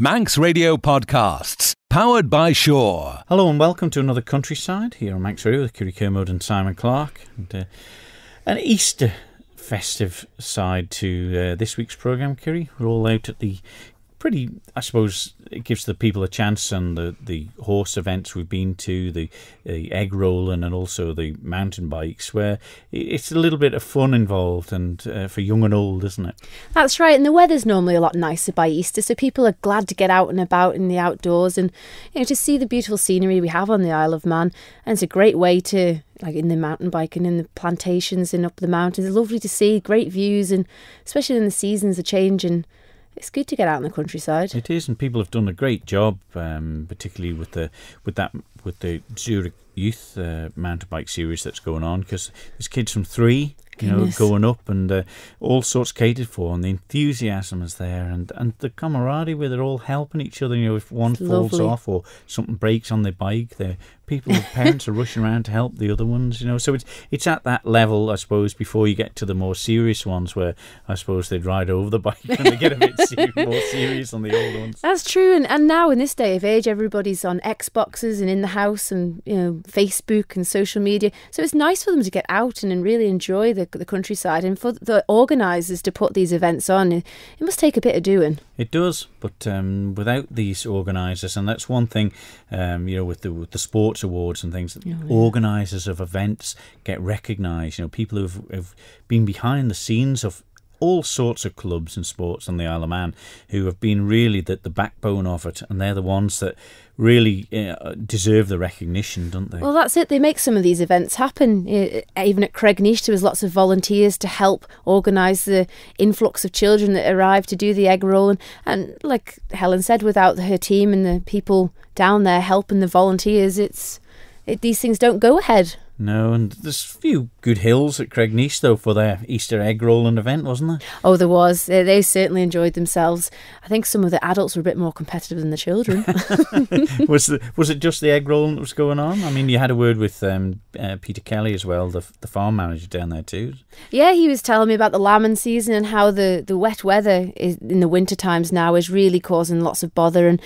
Manx Radio Podcasts, powered by Shaw. Hello and welcome to another Countryside here on Manx Radio with Kiri Kermode and Simon Clark. And, an Easter festive side to this week's programme, Kiri. We're all out at the I suppose it gives the people a chance, and the horse events we've been to, the egg rolling and also the mountain bikes, where it's a little bit of fun involved, and for young and old, isn't it? That's right, and the weather's normally a lot nicer by Easter, so people are glad to get out and about in the outdoors and to see the beautiful scenery we have on the Isle of Man. And it's a great way to, like in the mountain bike and in the plantations and up the mountains. It's lovely to see, great views, and especially when the seasons are changing. It's good to get out in the countryside. It is, and people have done a great job, particularly with the Zurich Youth mountain bike series that's going on, because there's kids from 3, going up, and all sorts catered for, and the enthusiasm is there, and the camaraderie where they're all helping each other. If one falls off or something breaks on their bike, parents are rushing around to help the other ones. So it's at that level, I suppose, before you get to the more serious ones, where I suppose they'd ride over the bike and they get a bit more serious on the old ones. That's true, and now in this day of age, everybody's on Xboxes and in the house, and Facebook and social media. So it's nice for them to get out and really enjoy the countryside, and for the organisers to put these events on, it must take a bit of doing. It does, but without these organisers, and that's one thing, with the sports awards and things, organisers of events get recognised. People who've been behind the scenes of all sorts of clubs and sports on the Isle of Man, who have been really the backbone of it, and they're the ones that really deserve the recognition, don't they? Well, that's it. They make some of these events happen. Even at Cregneash, there was lots of volunteers to help organise the influx of children that arrived to do the egg roll. And like Helen said, without her team and the people down there helping the volunteers, these things don't go ahead. No, and there's a few good hills at Cregneash, though, for their Easter egg rolling event, wasn't there? Oh, there was. They certainly enjoyed themselves. I think some of the adults were a bit more competitive than the children. Was it just the egg rolling that was going on? I mean, you had a word with Peter Kelly as well, the farm manager down there too. Yeah, he was telling me about the lambing season and how the wet weather in the winter times now is really causing lots of bother, and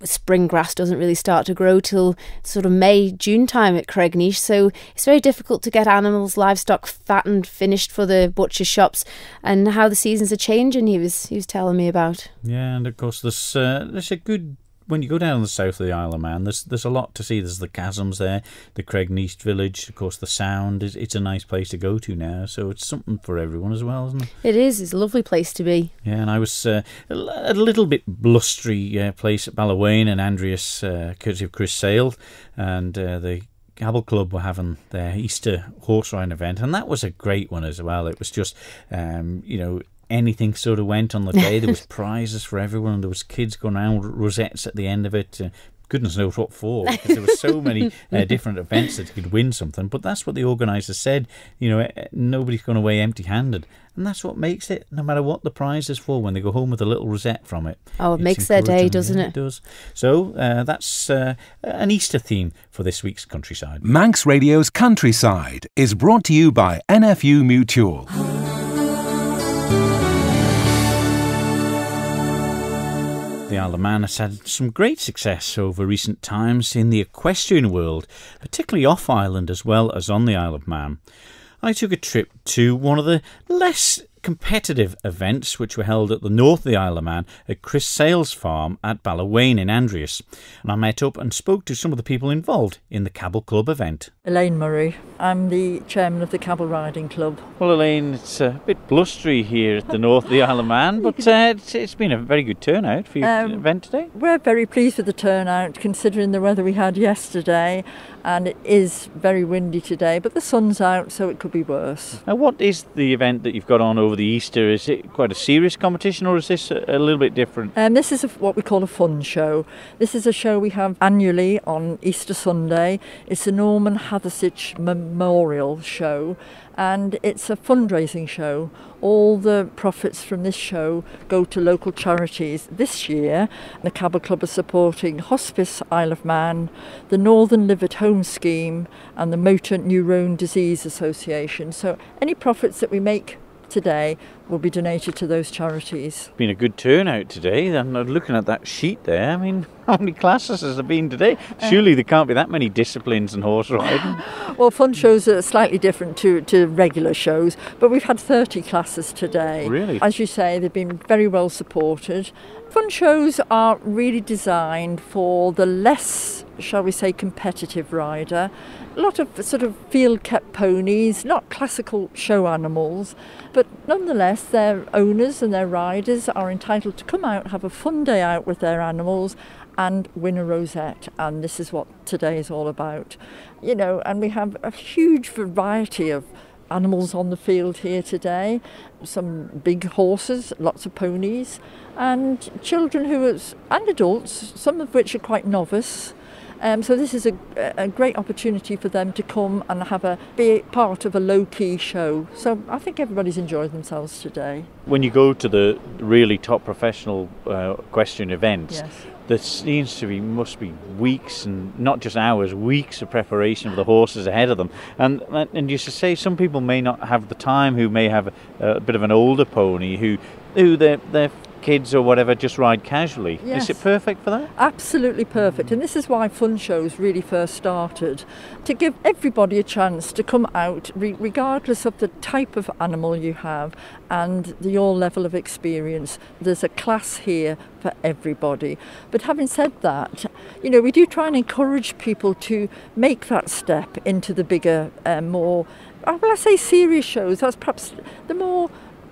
spring grass doesn't really start to grow till sort of May, June time at Cregneash, so it's very difficult to get livestock fattened, finished for the butcher shops, and how the seasons are changing he was telling me about. Yeah, and of course there's a good, when you go down the south of the Isle of Man, there's a lot to see. There's the chasms there, the Cregneash village, of course the Sound. It's a nice place to go to now, so it's something for everyone as well, isn't it? It is. It's a lovely place to be. Yeah, and I was a little bit blustery place at Ballawhane and Andreas, courtesy of Chris Sale, and the Cabbyl Club were having their Easter horse riding event, and that was a great one as well. It was just, anything sort of went on the day. There was prizes for everyone, and there was kids going around with rosettes at the end of it. Goodness knows what for, because there were so many different events that you could win something. But that's what the organisers said. Nobody's going away empty-handed, and that's what makes it, no matter what the prize is for, when they go home with a little rosette from it. Oh, it makes their day, doesn't it? It does. So that's an Easter theme for this week's Countryside. Manx Radio's Countryside is brought to you by NFU Mutual. The Isle of Man has had some great success over recent times in the equestrian world, particularly off island as well as on the Isle of Man. I took a trip to one of the less competitive events which were held at the north of the Isle of Man at Chris Sale's farm at Ballawhane in Andreas, and I met up and spoke to some of the people involved in the Cabbyl Club event. Elaine Murray. I'm the chairman of the Cabbyl Riding Club. Well, Elaine, it's a bit blustery here at the north of the Isle of Man, but it's been a very good turnout for your event today. We're very pleased with the turnout, considering the weather we had yesterday, and it is very windy today, but the sun's out, so it could be worse. Now, what is the event that you've got on over the Easter? Is it quite a serious competition, or is this a little bit different? This is what we call a fun show. This is a show we have annually on Easter Sunday. It's the Norman Hathersage Memorial Show, and it's a fundraising show. All the profits from this show go to local charities. This year, the Cabbyl Club is supporting Hospice Isle of Man, the Northern Live at Home Scheme, and the Motor Neurone Disease Association. So any profits that we make today will be donated to those charities. Been a good turnout today. I'm looking at that sheet there. I mean, how many classes has there been today? Surely there can't be that many disciplines in horse riding. Well, fun shows are slightly different to regular shows, but we've had 30 classes today. Really? As you say, they've been very well supported. Fun shows are really designed for the less, shall we say, competitive rider. A lot of sort of field-kept ponies, not classical show animals, but nonetheless their owners and their riders are entitled to come out, have a fun day out with their animals and win a rosette, and this is what today is all about. You know, and we have a huge variety of animals on the field here today, some big horses, lots of ponies, and children and adults, some of which are quite novice. So this is a great opportunity for them to come and be part of a low-key show. So I think everybody's enjoyed themselves today. When you go to the really top professional equestrian events, Yes. there must be weeks, and not just hours, weeks of preparation for the horses ahead of them. And you should say some people may not have the time, who may have a bit of an older pony, who their kids or whatever just ride casually. Yes. Is it perfect for that? Absolutely perfect, and this is why fun shows really first started, to give everybody a chance to come out regardless of the type of animal you have and your level of experience. There's a class here for everybody. But having said that, you know, we do try and encourage people to make that step into the bigger, more, well, I say serious shows. That's perhaps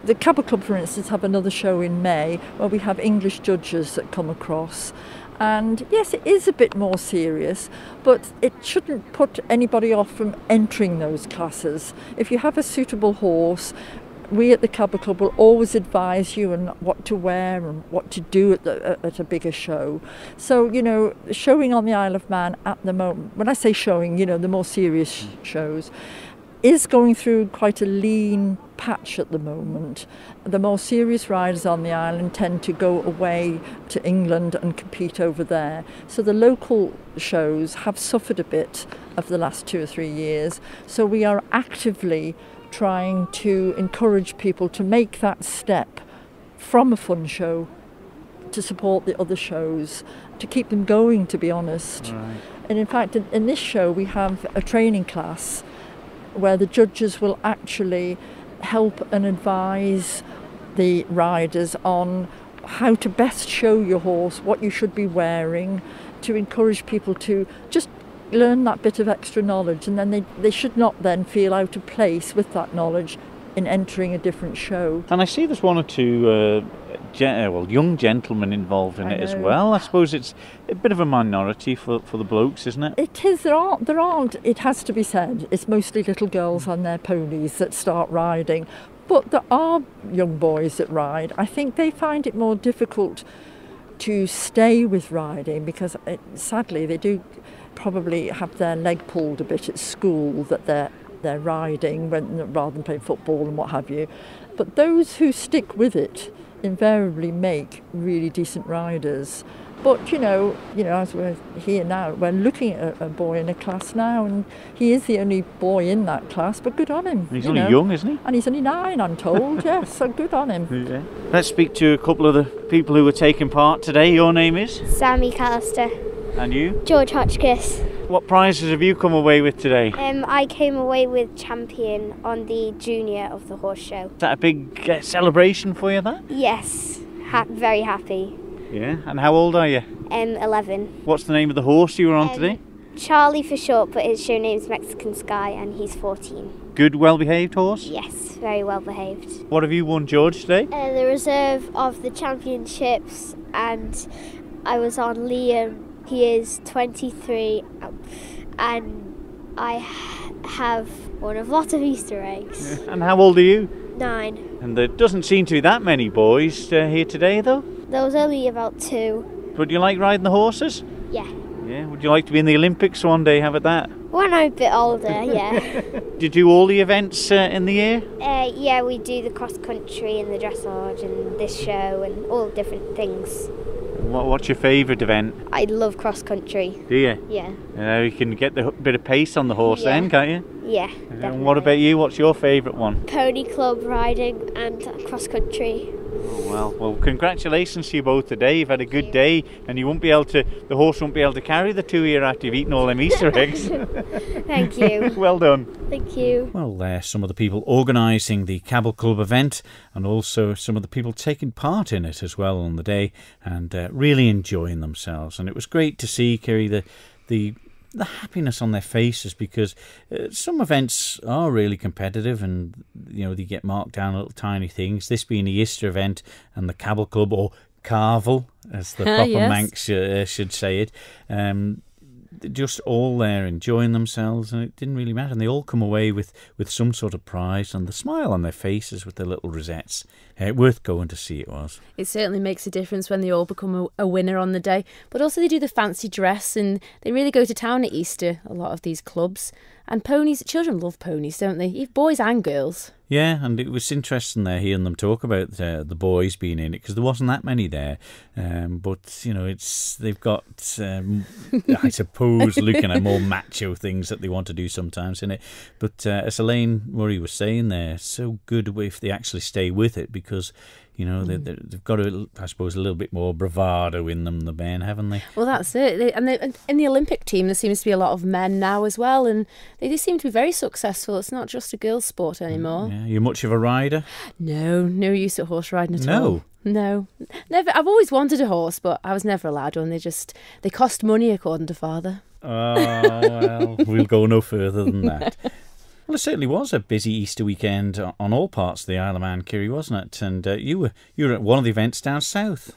the Cabbyl Club, for instance, have another show in May where we have English judges that come across. And yes, it is a bit more serious, but it shouldn't put anybody off from entering those classes. If you have a suitable horse, we at the Cabbyl Club will always advise you on what to wear and what to do at a bigger show. So, you know, showing on the Isle of Man at the moment, when I say showing, you know, the more serious shows, is going through quite a lean patch at the moment. The more serious riders on the island tend to go away to England and compete over there. So the local shows have suffered a bit over the last 2 or 3 years. So we are actively trying to encourage people to make that step from a fun show to support the other shows, to keep them going, to be honest. Right. And in fact, in this show we have a training class where the judges will actually help and advise the riders on how to best show your horse, what you should be wearing, to encourage people to just learn that bit of extra knowledge, and then they should not then feel out of place with that knowledge in entering a different show. And I see there's one or two young gentlemen involved in it as well. I suppose it's a bit of a minority for the blokes, isn't it? It is. There aren't, it has to be said, it's mostly little girls on their ponies that start riding. But there are young boys that ride. I think they find it more difficult to stay with riding because sadly they do probably have their leg pulled a bit at school that they're riding rather than playing football and what have you. But those who stick with it invariably make really decent riders. But you know, as we're here now, we're looking at a boy in a class now, and he is the only boy in that class. But good on him. He's only young, isn't he? And he's only 9, I'm told. Yes, so good on him. Yeah. Let's speak to a couple of the people who were taking part today. Your name is? Sammy Callister. And you? George Hotchkiss. What prizes have you come away with today? I came away with champion on the junior of the horse show. Is that a big celebration for you, that? Yes, very happy. Yeah, and how old are you? 11. What's the name of the horse you were on today? Charlie for short, but his show name's Mexican Sky, and he's 14. Good, well-behaved horse? Yes, very well behaved. What have you won, George, today? The reserve of the championships, and I was on Liam. He is 23, and I have won a lot of Easter eggs. Yeah. And how old are you? 9. And there doesn't seem to be that many boys here today, though. There was only about 2. But do you like riding the horses? Yeah. Yeah. Would you like to be in the Olympics one day? How about that? When I'm a bit older, yeah. Do you do all the events in the year? Yeah, we do the cross country and the dressage and this show and all different things. What's your favourite event? I love cross country. Do you? Yeah. You can get the bit of pace on the horse then, can't you? Yeah. And what about you? What's your favourite one? Pony club riding and cross country. Oh, well, congratulations to you both today. You've had a good day, and the horse won't be able to carry the 2 year after you've eaten all them Easter eggs. Thank you. Well done. Thank you. Well, there's some of the people organising the Cabbyl Club event, and also some of the people taking part in it as well on the day, and really enjoying themselves. And it was great to see, Kerry, the happiness on their faces, because some events are really competitive, and they get marked down little tiny things. This being the Easter event and the Cabbyl Club, or Carvel as the proper yes. Manx should say it, they're just all there enjoying themselves, and it didn't really matter, and they all come away with some sort of prize, and the smile on their faces with their little rosettes. Worth going to see, it was. It certainly makes a difference when they all become a winner on the day. But also they do the fancy dress, and they really go to town at Easter, a lot of these clubs. And ponies, children love ponies, don't they? Boys and girls. Yeah, and it was interesting there hearing them talk about the boys being in it, because there wasn't that many there. But they've got, I suppose, looking at more macho things that they want to do sometimes in it. But as Elaine Murray was saying there, so good if they actually stay with it, because they've got, I suppose, a little bit more bravado in them, the men, haven't they? Well, that's it. And in the Olympic team, there seems to be a lot of men now as well, and they seem to be very successful. It's not just a girls' sport anymore. Yeah. You much of a rider? No use at horse riding at all. No? No, never. I've always wanted a horse, but I was never allowed one. They cost money, according to father. Oh, well, we'll go no further than that. Well, it certainly was a busy Easter weekend on all parts of the Isle of Man, Kiri, wasn't it? And you were at one of the events down south.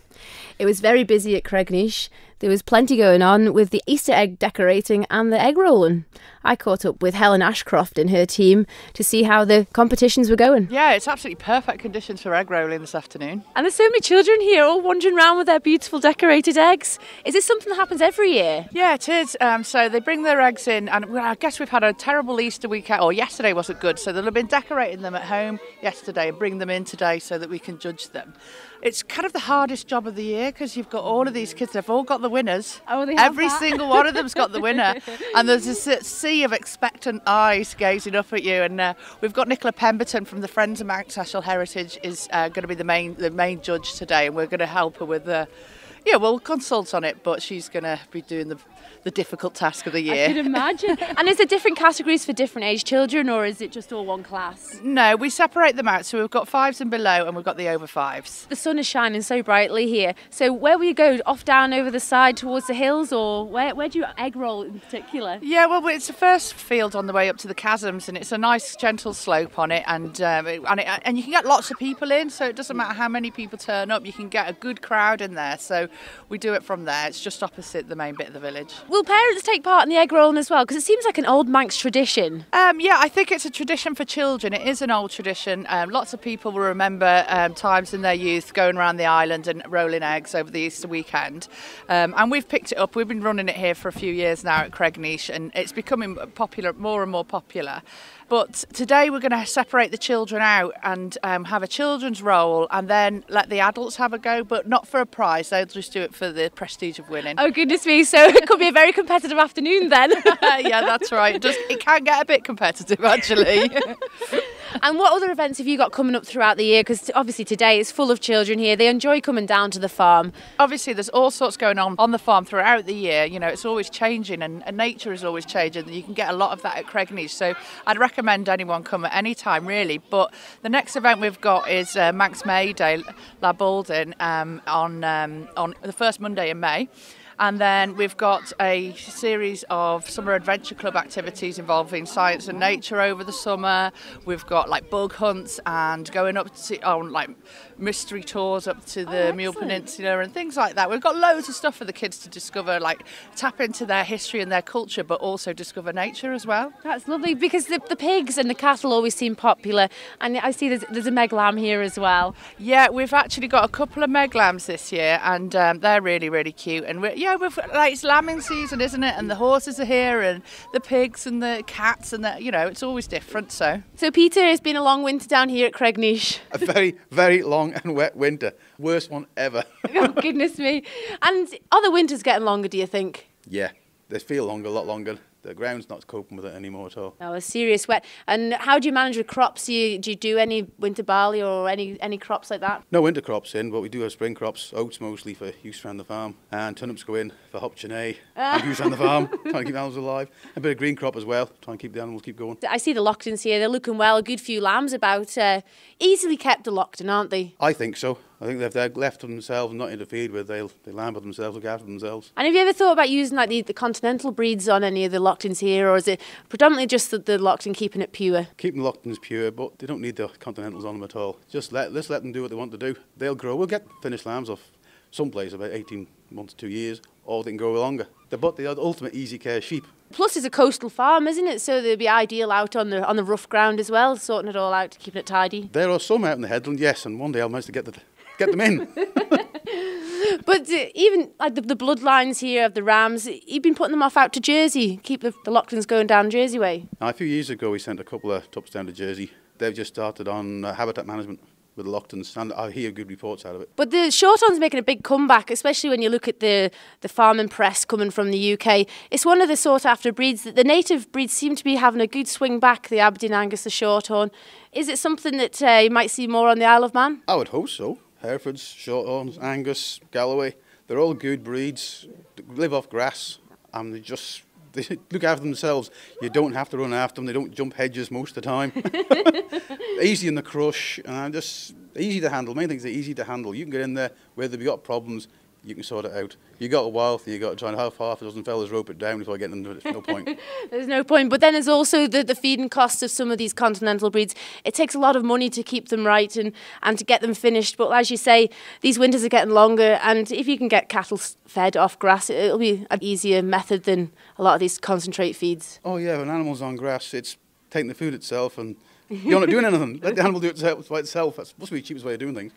It was very busy at Cregneash. There was plenty going on with the Easter egg decorating and the egg rolling. I caught up with Helen Ashcroft and her team to see how the competitions were going. Yeah, it's absolutely perfect conditions for egg rolling this afternoon. And there's so many children here all wandering around with their beautiful decorated eggs. Is this something that happens every year? Yeah, it is. So they bring their eggs in, and I guess we've had a terrible Easter weekend, or yesterday wasn't good, so they'll have been decorating them at home yesterday and bring them in today so that we can judge them. It's kind of the hardest job of the year, because you've got all of these kids, they've all got the winners. Oh, they have Every that? single one of them's got the winner. And there's this sea of expectant eyes gazing up at you. And we've got Nicola Pemberton from the Friends of Manx National Heritage is going to be the main judge today, and we're going to help her with we'll consult on it, but she's going to be doing the difficult task of the year. I could imagine. And is there different categories for different age children, or is it just all one class? No, we separate them out. So we've got 5s and below, and we've got the over 5s. The sun is shining so brightly here. So where will you go? Off down over the side towards the hills, or where do you egg roll in particular? Yeah, well, it's the first field on the way up to the chasms, and it's a nice gentle slope on it, and you can get lots of people in, so it doesn't matter how many people turn up, you can get a good crowd in there. So we do it from there. It's just opposite the main bit of the village. Will parents take part in the egg rolling as well? Because it seems like an old Manx tradition. Yeah, I think it's a tradition for children. It is an old tradition. Lots of people will remember times in their youth going around the island and rolling eggs over the Easter weekend. And we've picked it up. We've been running it here for a few years now at Cregneash, and it's becoming popular, more and more popular. But today we're going to separate the children out and have a children's roll, and then let the adults have a go, but not for a prize. They'll just do it for the prestige of winning. Oh, goodness me. So it could be a very competitive afternoon then. Yeah, that's right. It can get a bit competitive, actually. And what other events have you got coming up throughout the year? Because obviously today is full of children here. They enjoy coming down to the farm. Obviously, there's all sorts going on the farm throughout the year. You know, it's always changing, and nature is always changing. You can get a lot of that at Cregneash. So I'd recommend anyone come at any time, really. But the next event we've got is Manx May Day, La Baldin, on the first Monday in May. And then we've got a series of summer adventure club activities involving science and nature over the summer. We've got like bug hunts and going up on like mystery tours up to the Mule Peninsula and things like that. We've got loads of stuff for the kids to discover, like tap into their history and their culture, but also discover nature as well. That's lovely, because the pigs and the cattle always seem popular, and I see there's a meg lamb here as well. Yeah, we've actually got a couple of meg lambs this year, and they're really, really cute. And October, like it's lambing season, isn't it? And the horses are here, and the pigs and the cats, and it's always different. So Peter, it's been a long winter down here at Cregneash. A very, very long and wet winter. Worst one ever. Oh, goodness me. And are the winters getting longer, do you think? Yeah, they feel longer, a lot longer. The ground's not coping with it anymore at all. Oh, a serious wet. And how do you manage with crops? Do you do any winter barley or any crops like that? No winter crops in, but we do have spring crops, oats mostly for use around the farm, and turnips go in for hop chene and use around the farm, trying to keep the animals alive. A bit of green crop as well, trying to keep the animals keep going. I see the Lochtons here, they're looking well, a good few lambs about. Easily kept, the Lochton, aren't they? I think so. I think if they're left to themselves and not interfered with, they lamb with themselves, look after themselves. And have you ever thought about using like the continental breeds on any of the Lochtons here, or is it predominantly just the Lochton keeping it pure? Keeping the Lochtons pure, but they don't need the continentals on them at all. Let's let them do what they want to do. They'll grow. We'll get finished lambs off someplace about 18 months, 2 years, or they can grow longer. But they are the ultimate easy care sheep. Plus, it's a coastal farm, isn't it? So they'd be ideal out on the rough ground as well, sorting it all out, keeping it tidy. There are some out in the headland, yes, and one day I'll manage to get them in. But even like the bloodlines here of the rams, you've been putting them off out to Jersey, keep the Lochtons going down Jersey way. Now, a few years ago, we sent a couple of tups down to Jersey. They've just started on habitat management with the Lochtons, and I hear good reports out of it. But the Shorthorn's making a big comeback, especially when you look at the farming press coming from the UK. It's one of the sought-after breeds. The native breeds seem to be having a good swing back, the Aberdeen Angus, the Shorthorn. Is it something that you might see more on the Isle of Man? I would hope so. Herefords, Shorthorns, Angus, Galloway, they're all good breeds, they live off grass, and they look after themselves. You don't have to run after them, they don't jump hedges most of the time. Easy in the crush, and just easy to handle. Main thing is they're easy to handle. You can get in there, whether you've got problems, you can sort it out. You got a while, you got to try and half a dozen fellas rope it down before getting into it. There's no point. There's no point. But then there's also the feeding costs of some of these continental breeds. It takes a lot of money to keep them right and to get them finished. But as you say, these winters are getting longer, and if you can get cattle fed off grass, it'll be an easier method than a lot of these concentrate feeds. Oh yeah, when animal's on grass, it's taking the food itself, and you're not doing anything. Let the animal do it by itself. That's supposed to be the cheapest way of doing things.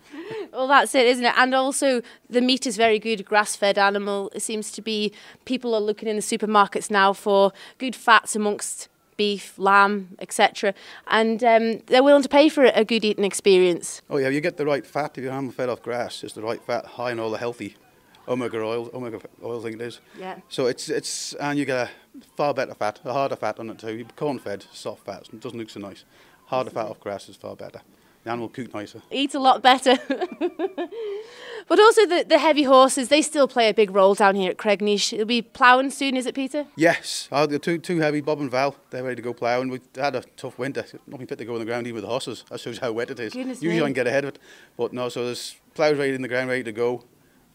Well, that's it, isn't it? And also, the meat is very good, grass-fed animal. It seems to be, people are looking in the supermarkets now for good fats amongst beef, lamb, etc. And they're willing to pay for a good eating experience. Oh yeah, you get the right fat if your animal fed off grass. It's the right fat, high in all the healthy omega oils, I think it is. Yeah. So it's and you get a far better fat, a harder fat on it too. Corn-fed, soft fat, it doesn't look so nice. Harder fat off grass is far better. The animal will cook nicer. Eats a lot better. But also the heavy horses, they still play a big role down here at Cregneash. It'll be ploughing soon, is it, Peter? Yes, the two heavy, Bob and Val, they're ready to go ploughing. We've had a tough winter, nothing fit to go on the ground even with the horses. That shows how wet it is. Usually I can get ahead of it, but no, so there's ploughs ready in the ground, ready to go.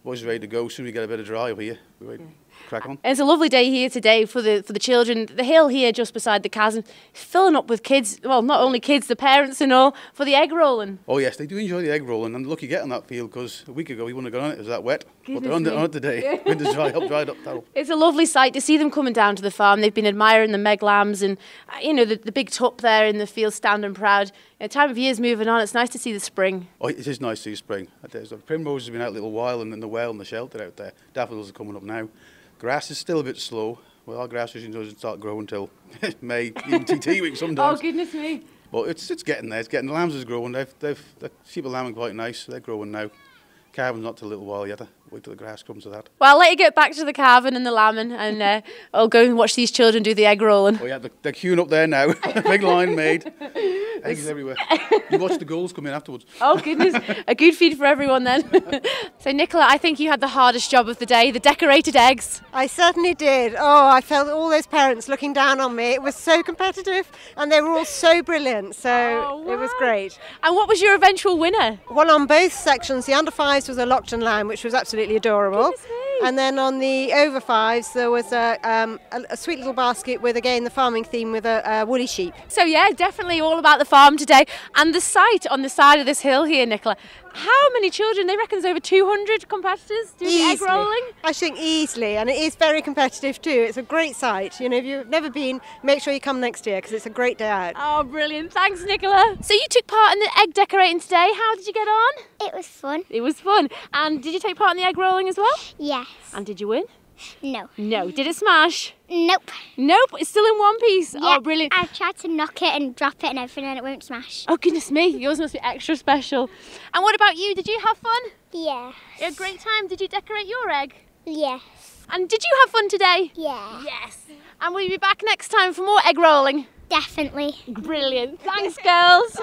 Boys are ready to go. Soon we get a bit of dry over here. We're ready to crack on. And it's a lovely day here today for the children. The hill here just beside the chasm is filling up with kids. Well, not only kids, the parents and all, for the egg rolling. Oh yes, they do enjoy the egg rolling, and lucky get on that field because a week ago we wouldn't have gone on it. It was that wet. But they're on it today. Winter's dried up. It's a lovely sight to see them coming down to the farm. They've been admiring the meg lambs and the big tup there in the field standing proud. Time of year's moving on. It's nice to see the spring. Oh, it is nice to see spring. The primrose has been out a little while, and in the well and the shelter out there. Daffodils are coming up now. Grass is still a bit slow. Well, our grass usually doesn't start growing until May, even TT week sometimes. Oh, goodness me. But it's getting there. It's getting. The lambs is growing. The sheep are lambing quite nice. They're growing now. Calving's not till a little while yet. Wait till the grass comes to that. Well, I'll let you get back to the calving and the lambing, and I'll go and watch these children do the egg rolling. Oh yeah, they're queuing up there now. Big line made. Eggs everywhere. You watch the gulls come in afterwards. Oh goodness, a good feed for everyone then. So Nicola, I think you had the hardest job of the day, the decorated eggs. I certainly did. Oh, I felt all those parents looking down on me. It was so competitive and they were all so brilliant, so It was great. And what was your eventual winner? Well, on both sections, the under fives was a Lochton lamb, which was absolutely adorable. And then on the over fives, there was a sweet little basket with, again, the farming theme with a woolly sheep. So yeah, definitely all about the farm today. And the site on the side of this hill here, Nicola, how many children? They reckon there's over 200 competitors doing the egg rolling? I think easily, and it is very competitive too. It's a great site. You know, if you've never been, make sure you come next year because it's a great day out. Oh, brilliant. Thanks, Nicola. So you took part in the egg decorating today. How did you get on? It was fun. It was fun. And did you take part in the egg rolling as well? Yes. And did you win? No. No. Did it smash? Nope. Nope. It's still in one piece. Yeah, Oh, brilliant. I've tried to knock it and drop it and everything and it won't smash. Oh, goodness me. Yours must be extra special. And what about you? Did you have fun? Yeah. You had a great time. Did you decorate your egg? Yes. And did you have fun today? Yeah. Yes. And will you be back next time for more egg rolling? Definitely. Brilliant. Thanks, girls.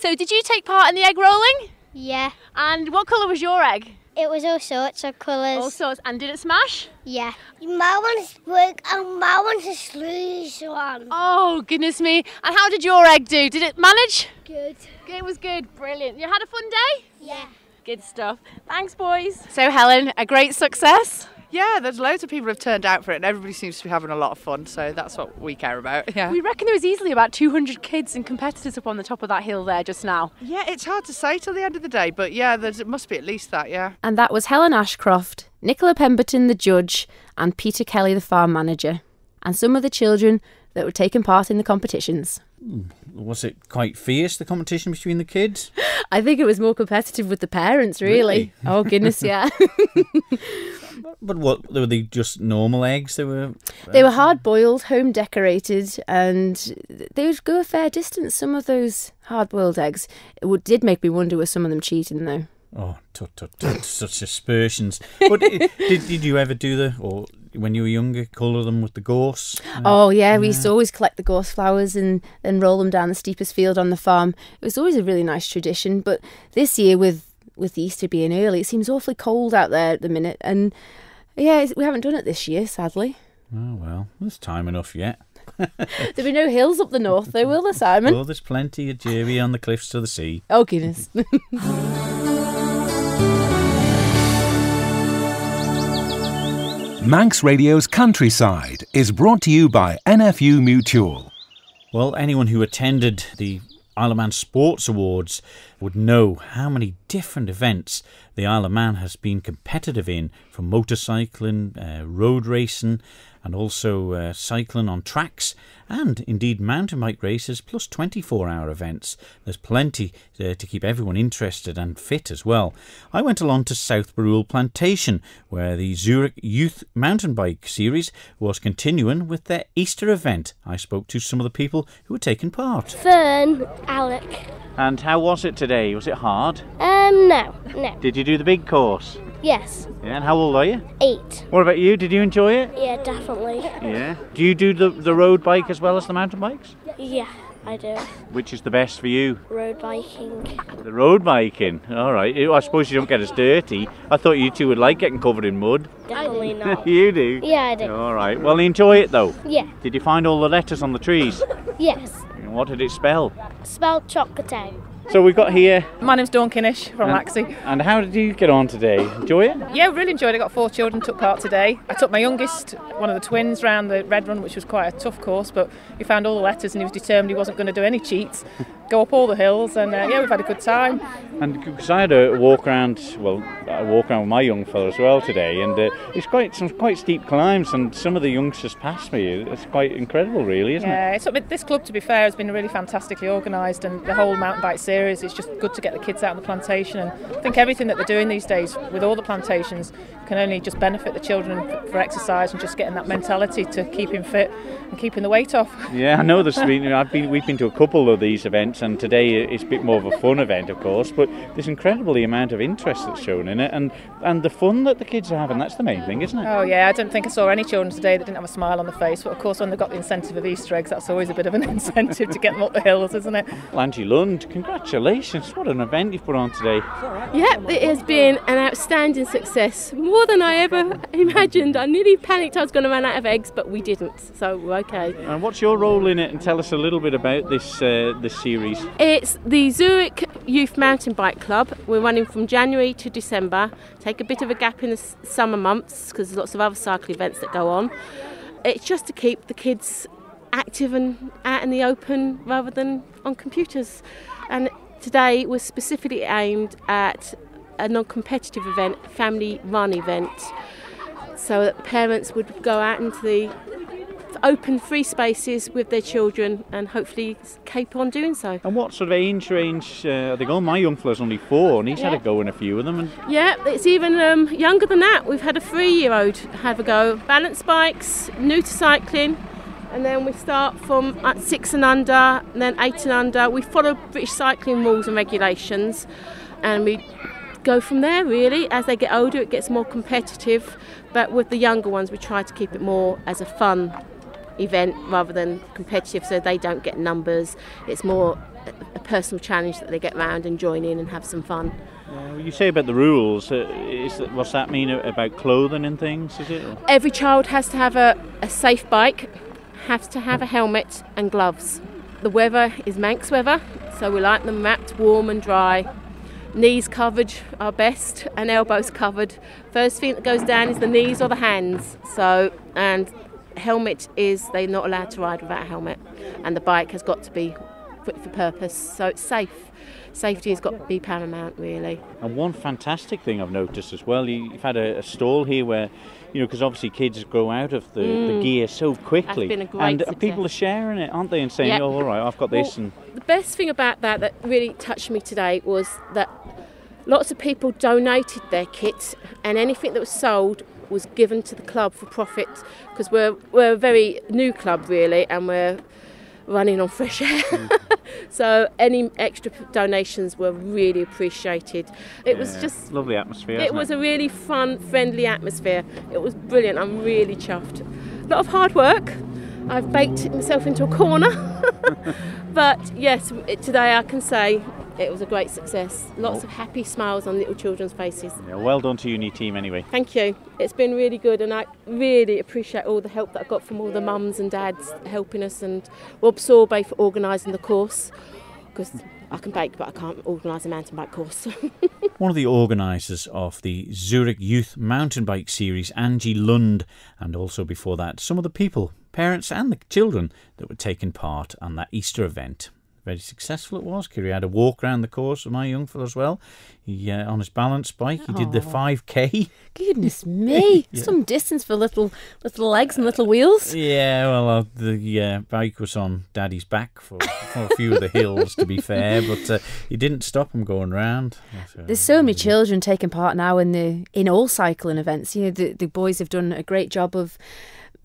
So did you take part in the egg rolling? Yeah. And what colour was your egg? It was all sorts of colours. All sorts. And did it smash? Yeah. My one's big and my one's a sluice one. Oh, goodness me. And how did your egg do? Did it manage? Good. It was good. Brilliant. You had a fun day? Yeah. Good stuff. Thanks, boys. So, Helen, a great success? Yeah, there's loads of people who have turned out for it and everybody seems to be having a lot of fun, so that's what we care about. Yeah. We reckon there was easily about 200 kids and competitors up on the top of that hill there just now. Yeah, it's hard to say till the end of the day, but yeah, it must be at least that, yeah. And that was Helen Ashcroft, Nicola Pemberton, the judge, and Peter Kelly, the farm manager, and some of the children that were taking part in the competitions. Was it quite fierce, the competition between the kids? I think it was more competitive with the parents, really. Oh, goodness, yeah. But what, were they just normal eggs? They were hard-boiled, home-decorated, and they would go a fair distance, some of those hard-boiled eggs. Did make me wonder, were some of them cheating, though? Oh, such aspersions. But did you ever or when you were younger, colour them with the gorse? Oh, yeah, we used to always collect the gorse flowers and then roll them down the steepest field on the farm. It was always a really nice tradition, but this year with Easter being early, it seems awfully cold out there at the minute, and yeah, we haven't done it this year, sadly. Oh, well, there's time enough yet. There'll be no hills up the north, though, will there, Simon? Oh, there's plenty of Jerry on the cliffs to the sea. Oh, goodness. Manx Radio's Countryside is brought to you by NFU Mutual. Well, anyone who attended the Isle of Man Sports Awards would know how many different events the Isle of Man has been competitive in, from motorcycling, road racing, and also cycling on tracks, and indeed mountain bike races, plus 24-hour events. There's plenty to keep everyone interested and fit as well. I went along to South Barrule Plantation, where the Zurich Youth Mountain Bike Series was continuing with their Easter event. I spoke to some of the people who were taking part. Fern, Alec. And how was it today? Was it hard? No. Did you do the big course? Yes. Yeah, and how old are you? 8. What about you? Did you enjoy it? Yeah, definitely. Yeah. Do you do the road bike as well as the mountain bikes? Yeah, I do. Which is the best for you? Road biking. The road biking. All right. I suppose you don't get as dirty. I thought you two would like getting covered in mud. Definitely not. You do? Yeah, I do. All right. Well, enjoy it though. Yeah. Did you find all the letters on the trees? Yes. And what did it spell? Spelled chocolate. So we've got here... My name's Dawn Cregneash from Laxey. And how did you get on today? Enjoy it? Yeah, really enjoyed it. I got 4 children took part today. I took my youngest, one of the twins, round the Red Run, which was quite a tough course, but he found all the letters and he was determined he wasn't going to do any cheats, go up all the hills, and yeah, we've had a good time. And because I had a walk around with my young fella as well today, and it's some quite steep climbs, and some of the youngsters passed me. It's quite incredible, really, isn't it? Yeah, this club, to be fair, has been really fantastically organised, and the whole mountain bike series is just good to get the kids out on the plantation, and I think everything that they're doing these days with all the plantations can only just benefit the children for exercise and just getting that mentality to keeping fit and keeping the weight off. Yeah, I know we've been to a couple of these events, and today it's a bit more of a fun event, of course, but there's incredibly amount of interest that's shown in it, and the fun that the kids are having, that's the main thing, isn't it? Oh yeah, I don't think I saw any children today that didn't have a smile on the face, but of course when they've got the incentive of Easter eggs, that's always a bit of an incentive to get them up the hills, isn't it? Angie Lund, congratulations, what an event you've put on today. Yep, it has been an outstanding success, more than I ever imagined. I nearly panicked I was going to run out of eggs, but we didn't, so we're okay. And what's your role in it, and tell us a little bit about this series? It's the Zurich Youth Mountain Bike Club. We're running from January to December. Take a bit of a gap in the summer months because there's lots of other cycle events that go on. It's just to keep the kids active and out in the open rather than on computers. And today was specifically aimed at a non-competitive event, family run event, so that parents would go out into the open free spaces with their children and hopefully keep on doing so. And what sort of age range are they going? My young fella's only 4 and he's had a go in a few of them. And yeah, it's even younger than that. We've had a 3-year-old have a go. Balance bikes, new to cycling, and then we start from 6 and under, and then 8 and under. We follow British cycling rules and regulations, and we go from there really. As they get older it gets more competitive, but with the younger ones we try to keep it more as a fun event rather than competitive, so they don't get numbers. It's more a personal challenge that they get round and join in and have some fun. You say about the rules, what's that mean about clothing and things, is it? Every child has to have a safe bike, has to have a helmet and gloves. The weather is Manx weather, so we like them wrapped warm and dry. Knees covered are best and elbows covered. First thing that goes down is the knees or the hands. So, and helmet is, they're not allowed to ride without a helmet, and the bike has got to be fit for purpose, so it's safe. Safety has got to be paramount really. And one fantastic thing I've noticed as well, you've had a stall here where, you know, because obviously kids grow out of the gear so quickly. That's been a great success. People are sharing it, aren't they, and saying, oh, all right, I've got this. And the best thing about that really touched me today was that lots of people donated their kit, and anything that was sold was given to the club for profit, because we're a very new club really, and we're running on fresh air. So any extra donations were really appreciated. It was just lovely atmosphere. It was a really fun, friendly atmosphere. It was brilliant. I'm really chuffed. A lot of hard work. I've baked myself into a corner. But yes, today I can say it was a great success. Lots of happy smiles on little children's faces. Yeah, well done to you and your team anyway. Thank you. It's been really good, and I really appreciate all the help that I got from all the mums and dads helping us, and Rob Sorbet for organising the course, because I can bake but I can't organise a mountain bike course. One of the organisers of the Zurich Youth Mountain Bike Series, Angie Lund, and also before that some of the people, parents and the children that were taking part on that Easter event. Very successful it was. Kerry had a walk around the course with my young fellow as well. He on his balance bike. He did the 5k. Goodness me, some distance for little legs and little wheels. Yeah, well, the bike was on Daddy's back for a few of the hills, to be fair, but he didn't stop him going round. There's so many children taking part now in all cycling events. You know, the boys have done a great job of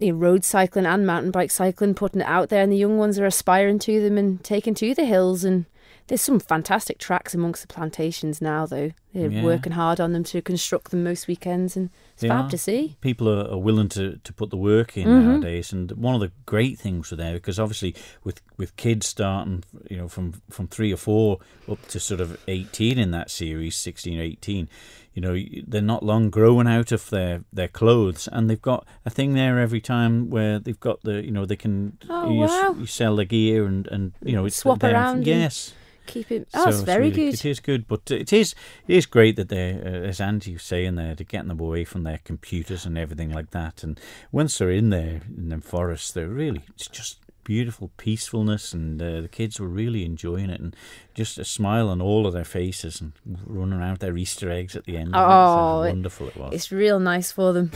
road cycling and mountain bike cycling, putting it out there, and the young ones are aspiring to them and taking to the hills. And there's some fantastic tracks amongst the plantations now, though. They're working hard on them to construct them most weekends, and it's fab to see. People are willing to put the work in nowadays, and one of the great things are there, because obviously with kids starting, from 3 or 4 up to sort of 18 in that series, 16 or 18, they're not long growing out of their clothes, and they've got a thing there every time where they've got they can you sell the gear and it's swap around. Yes. Keep it. Oh, it's very really good. It is good, but it is great that they're, as Angie was saying there, they're getting them away from their computers and everything like that. And once they're in there in the forest, it's just beautiful peacefulness, and the kids were really enjoying it, and just a smile on all of their faces, and running around with their Easter eggs at the end. Oh, wonderful it was. It's real nice for them.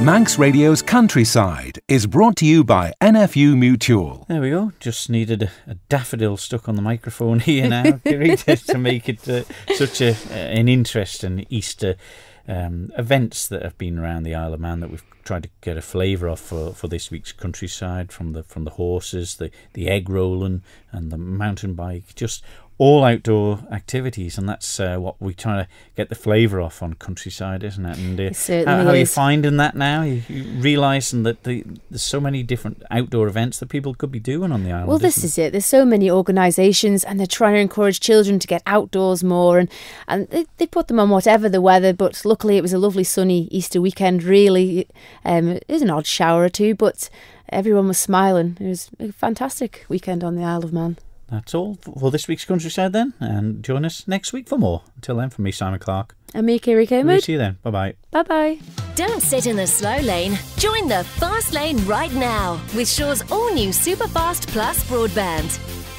Manx Radio's Countryside is brought to you by NFU Mutual. There we go. Just needed a daffodil stuck on the microphone here now, Kerry, to make it such an interesting Easter events that have been around the Isle of Man that we've tried to get a flavour of for this week's Countryside, from the horses, the egg rolling, and the mountain bike, just all outdoor activities, and that's what we try to get the flavour off on Countryside, isn't it? And how are you finding that now? You realising that there's so many different outdoor events that people could be doing on the island. Well, this is it. There's so many organisations, and they're trying to encourage children to get outdoors more, and they put them on whatever the weather. But luckily, it was a lovely sunny Easter weekend. Really, it was an odd shower or two, but everyone was smiling. It was a fantastic weekend on the Isle of Man. That's all for this week's Countryside then, and join us next week for more. Until then, from me, Simon Clark. And me, Kerry Kermode. We'll see you then. Bye-bye. Bye-bye. Don't sit in the slow lane. Join the fast lane right now with Shaw's all-new Superfast Plus broadband.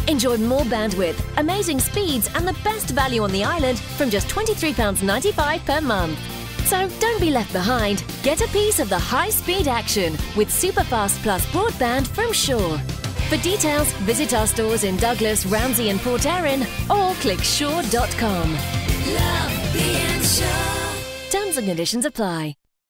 Enjoy more bandwidth, amazing speeds, and the best value on the island from just £23.95 per month. So don't be left behind. Get a piece of the high-speed action with Superfast Plus broadband from Shaw. For details, visit our stores in Douglas, Ramsey and Port Erin or click shaw.com. Love being Shaw. Terms and conditions apply.